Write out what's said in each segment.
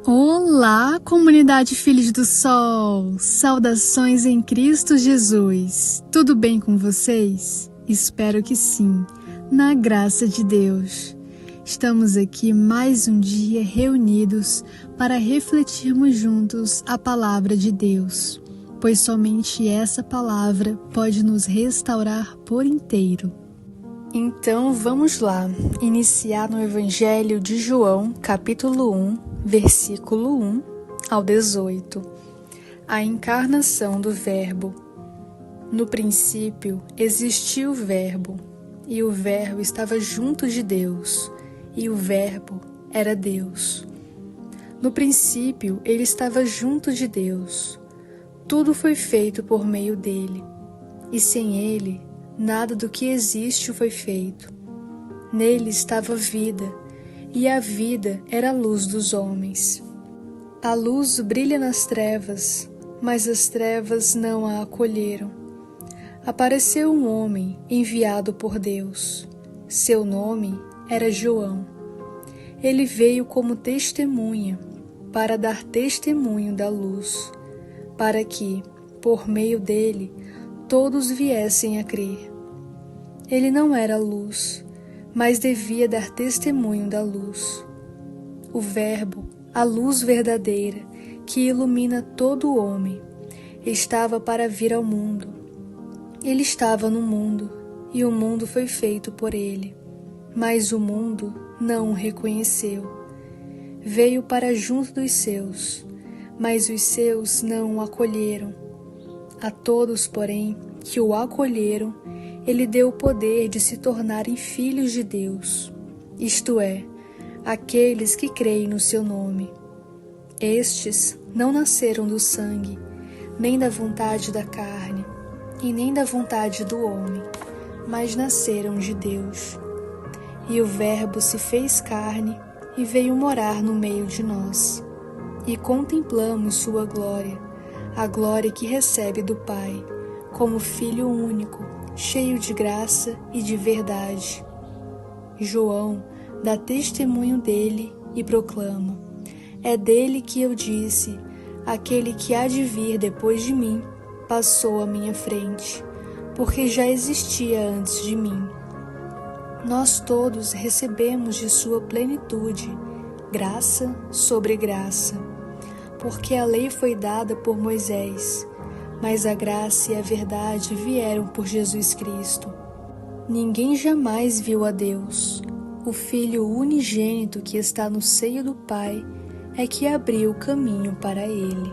Olá, comunidade Filhos do Sol! Saudações em Cristo Jesus! Tudo bem com vocês? Espero que sim, na graça de Deus. Estamos aqui mais um dia reunidos para refletirmos juntos a palavra de Deus, pois somente essa palavra pode nos restaurar por inteiro. Então vamos lá, iniciar no Evangelho de João, capítulo 1, versículo 1 ao 18. A encarnação do Verbo. No princípio existiu o Verbo, e o Verbo estava junto de Deus, e o Verbo era Deus. No princípio ele estava junto de Deus. Tudo foi feito por meio dele, e sem ele nada do que existe foi feito. Nele estava a vida, e a vida era a luz dos homens. A luz brilha nas trevas, mas as trevas não a acolheram. Apareceu um homem enviado por Deus. Seu nome era João. Ele veio como testemunha, para dar testemunho da luz, para que, por meio dele, todos viessem a crer. Ele não era luz, mas devia dar testemunho da luz. O Verbo, a luz verdadeira, que ilumina todo o homem, estava para vir ao mundo. Ele estava no mundo, e o mundo foi feito por ele, mas o mundo não o reconheceu. Veio para junto dos seus, mas os seus não o acolheram. A todos, porém, que o acolheram, ele deu o poder de se tornarem filhos de Deus, isto é, aqueles que creem no seu nome. Estes não nasceram do sangue, nem da vontade da carne, e nem da vontade do homem, mas nasceram de Deus. E o Verbo se fez carne e veio morar no meio de nós, e contemplamos sua glória, a glória que recebe do Pai, como Filho único, cheio de graça e de verdade. João dá testemunho dele e proclama: é dele que eu disse, aquele que há de vir depois de mim passou à minha frente, porque já existia antes de mim. Nós todos recebemos de sua plenitude, graça sobre graça, porque a lei foi dada por Moisés, mas a graça e a verdade vieram por Jesus Cristo. Ninguém jamais viu a Deus. O Filho unigênito que está no seio do Pai é que abriu o caminho para ele.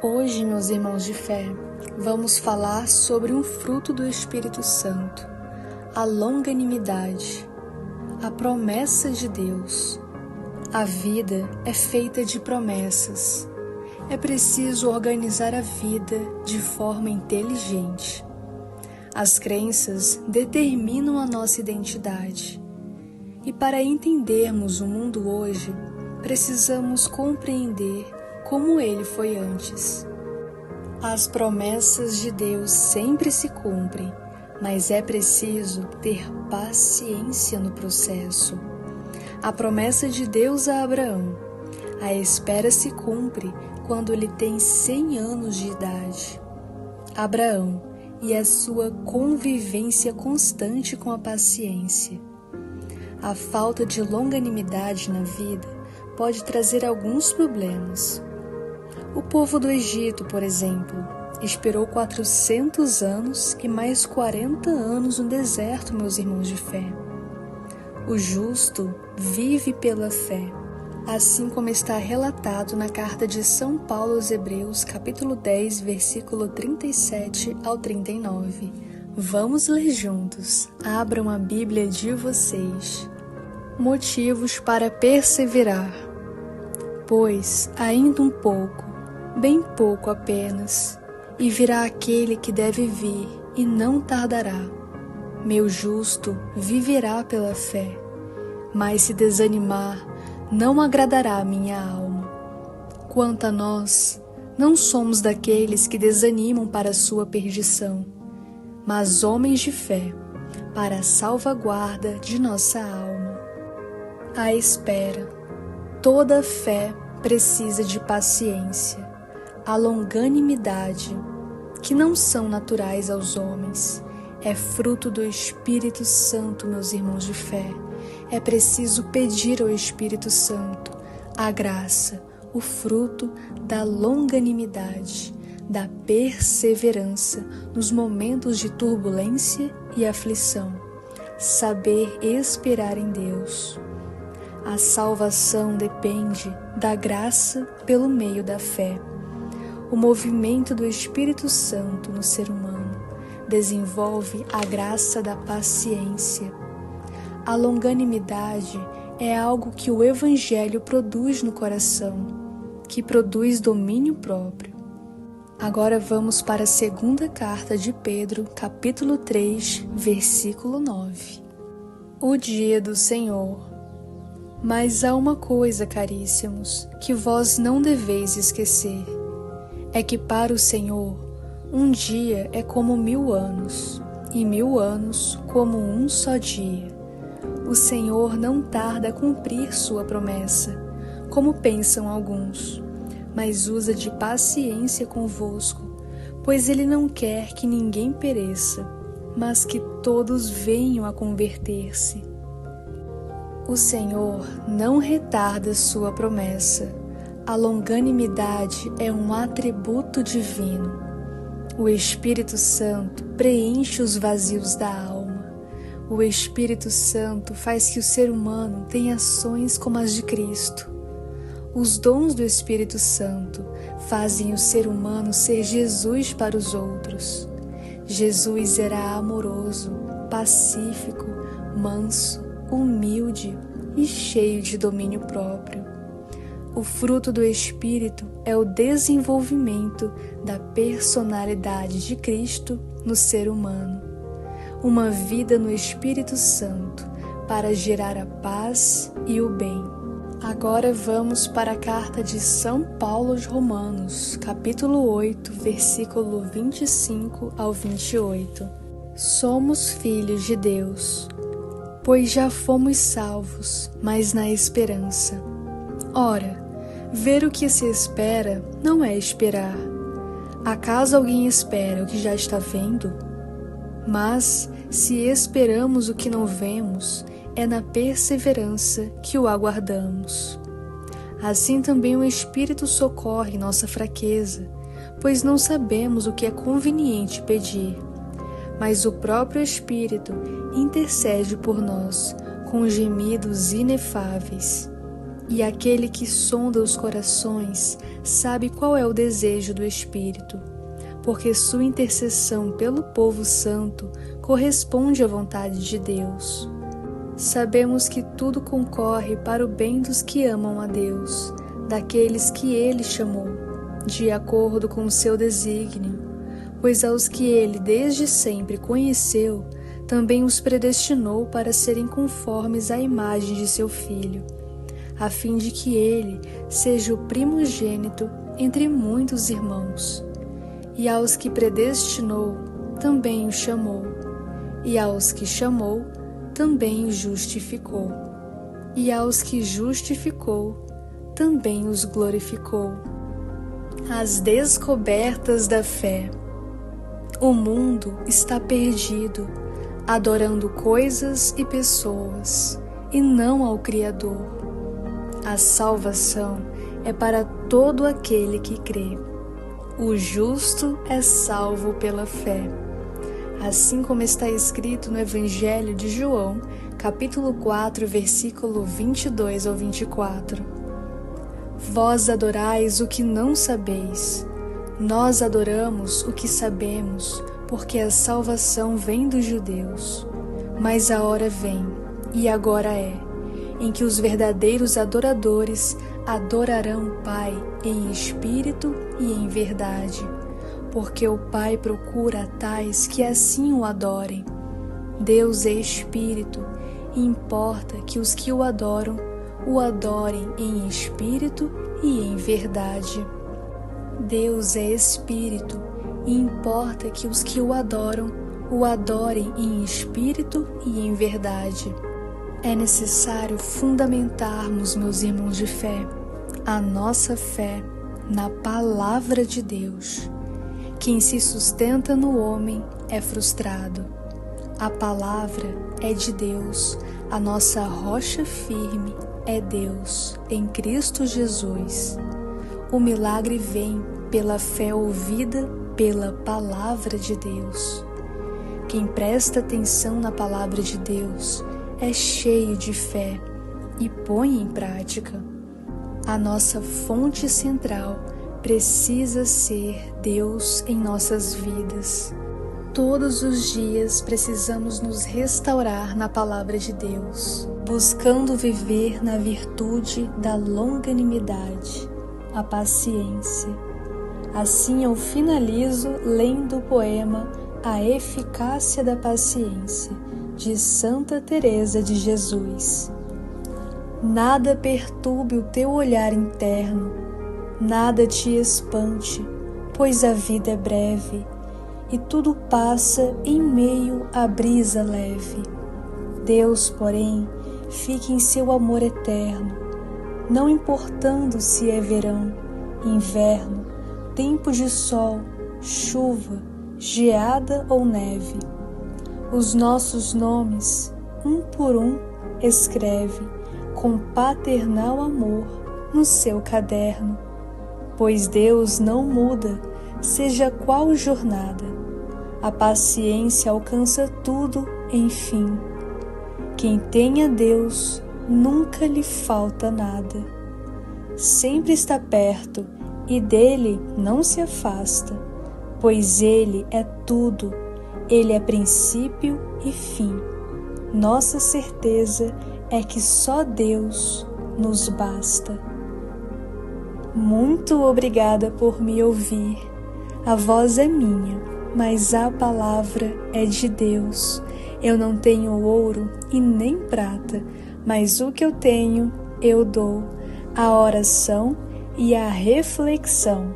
Hoje, meus irmãos de fé, vamos falar sobre um fruto do Espírito Santo, a longanimidade, a promessa de Deus. A vida é feita de promessas. É preciso organizar a vida de forma inteligente. As crenças determinam a nossa identidade. E para entendermos o mundo hoje, precisamos compreender como ele foi antes. As promessas de Deus sempre se cumprem, mas é preciso ter paciência no processo. A promessa de Deus a Abraão: a espera se cumpre quando ele tem 100 anos de idade. Abraão e a sua convivência constante com a paciência. A falta de longanimidade na vida pode trazer alguns problemas. O povo do Egito, por exemplo, esperou 400 anos e mais 40 anos no deserto, meus irmãos de fé. O justo vive pela fé, assim como está relatado na carta de São Paulo aos Hebreus, capítulo 10, versículo 37 ao 39. Vamos ler juntos. Abram a Bíblia de vocês. Motivos para perseverar. Pois, ainda um pouco, bem pouco apenas, e virá aquele que deve vir, e não tardará. Meu justo viverá pela fé, mas se desanimar, não agradará a minha alma. Quanto a nós, não somos daqueles que desanimam para a sua perdição, mas homens de fé, para a salvaguarda de nossa alma. A espera. Toda fé precisa de paciência, a longanimidade, que não são naturais aos homens. É fruto do Espírito Santo, meus irmãos de fé. É preciso pedir ao Espírito Santo a graça, o fruto da longanimidade, da perseverança nos momentos de turbulência e aflição. Saber esperar em Deus. A salvação depende da graça pelo meio da fé. O movimento do Espírito Santo no ser humano desenvolve a graça da paciência. A longanimidade é algo que o Evangelho produz no coração, que produz domínio próprio. Agora vamos para a segunda carta de Pedro, capítulo 3, versículo 9. O dia do Senhor. Mas há uma coisa, caríssimos, que vós não deveis esquecer, é que para o Senhor um dia é como 1000 anos, e 1000 anos como um só dia. O Senhor não tarda a cumprir sua promessa, como pensam alguns, mas usa de paciência convosco, pois Ele não quer que ninguém pereça, mas que todos venham a converter-se. O Senhor não retarda sua promessa. A longanimidade é um atributo divino. O Espírito Santo preenche os vazios da alma. O Espírito Santo faz que o ser humano tenha ações como as de Cristo. Os dons do Espírito Santo fazem o ser humano ser Jesus para os outros. Jesus era amoroso, pacífico, manso, humilde e cheio de domínio próprio. O fruto do Espírito é o desenvolvimento da personalidade de Cristo no ser humano. Uma vida no Espírito Santo para gerar a paz e o bem. Agora vamos para a carta de São Paulo aos Romanos, capítulo 8, versículo 25 ao 28. Somos filhos de Deus, pois já fomos salvos, mas na esperança. Ora, ver o que se espera não é esperar. Acaso alguém espera o que já está vendo? Mas, se esperamos o que não vemos, é na perseverança que o aguardamos. Assim também o Espírito socorre nossa fraqueza, pois não sabemos o que é conveniente pedir. Mas o próprio Espírito intercede por nós com gemidos inefáveis. E aquele que sonda os corações sabe qual é o desejo do Espírito, porque sua intercessão pelo povo santo corresponde à vontade de Deus. Sabemos que tudo concorre para o bem dos que amam a Deus, daqueles que Ele chamou, de acordo com o seu desígnio, pois aos que Ele desde sempre conheceu, também os predestinou para serem conformes à imagem de seu Filho, a fim de que Ele seja o primogênito entre muitos irmãos. E aos que predestinou, também os chamou, e aos que chamou, também os justificou, e aos que justificou, também os glorificou. As descobertas da fé. O mundo está perdido, adorando coisas e pessoas, e não ao Criador. A salvação é para todo aquele que crê. O justo é salvo pela fé. Assim como está escrito no Evangelho de João, capítulo 4, versículo 22 ao 24. Vós adorais o que não sabeis. Nós adoramos o que sabemos, porque a salvação vem dos judeus. Mas a hora vem, e agora é, em que os verdadeiros adoradores adorarão o Pai em espírito e em verdade, porque o Pai procura tais que assim o adorem. Deus é espírito, e importa que os que o adorem em espírito e em verdade. Deus é espírito, e importa que os que o adorem em espírito e em verdade. É necessário fundamentarmos, meus irmãos de fé, a nossa fé na palavra de Deus. Quem se sustenta no homem é frustrado. A palavra é de Deus, a nossa rocha firme é Deus, em Cristo Jesus. O milagre vem pela fé ouvida pela palavra de Deus. Quem presta atenção na palavra de Deus é cheio de fé e põe em prática. A nossa fonte central precisa ser Deus em nossas vidas. Todos os dias precisamos nos restaurar na palavra de Deus, buscando viver na virtude da longanimidade, a paciência. Assim eu finalizo lendo o poema A Eficácia da Paciência, de Santa Teresa de Jesus. Nada perturbe o teu olhar interno, nada te espante, pois a vida é breve, e tudo passa em meio à brisa leve. Deus, porém, fica em seu amor eterno, não importando se é verão, inverno, tempo de sol, chuva, geada ou neve. Os nossos nomes, um por um, escreve, com paternal amor, no seu caderno. Pois Deus não muda, seja qual jornada. A paciência alcança tudo, enfim. Quem tem a Deus, nunca lhe falta nada. Sempre está perto e dele não se afasta, pois ele é tudo, ele é princípio e fim. Nossa certeza é que só Deus nos basta. Muito obrigada por me ouvir. A voz é minha, mas a palavra é de Deus. Eu não tenho ouro e nem prata, mas o que eu tenho, eu dou. A oração e a reflexão.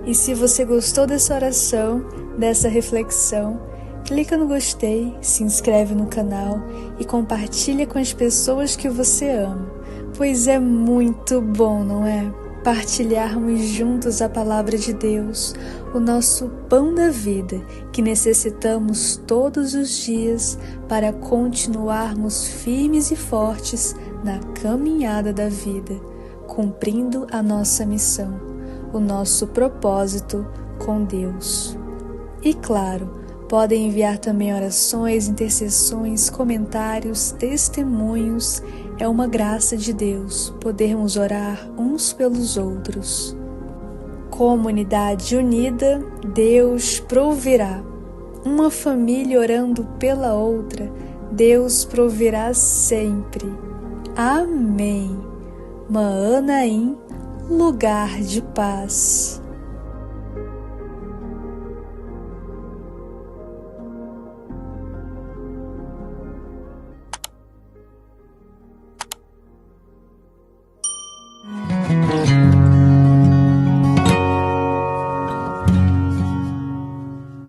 E se você gostou dessa oração, dessa reflexão, clica no gostei, se inscreve no canal e compartilha com as pessoas que você ama, pois é muito bom, não é? Partilharmos juntos a palavra de Deus, o nosso pão da vida, que necessitamos todos os dias para continuarmos firmes e fortes na caminhada da vida, cumprindo a nossa missão, o nosso propósito com Deus. E claro, podem enviar também orações, intercessões, comentários, testemunhos. É uma graça de Deus podermos orar uns pelos outros. Comunidade unida, Deus proverá. Uma família orando pela outra, Deus proverá sempre. Amém. Maanaim, lugar de paz.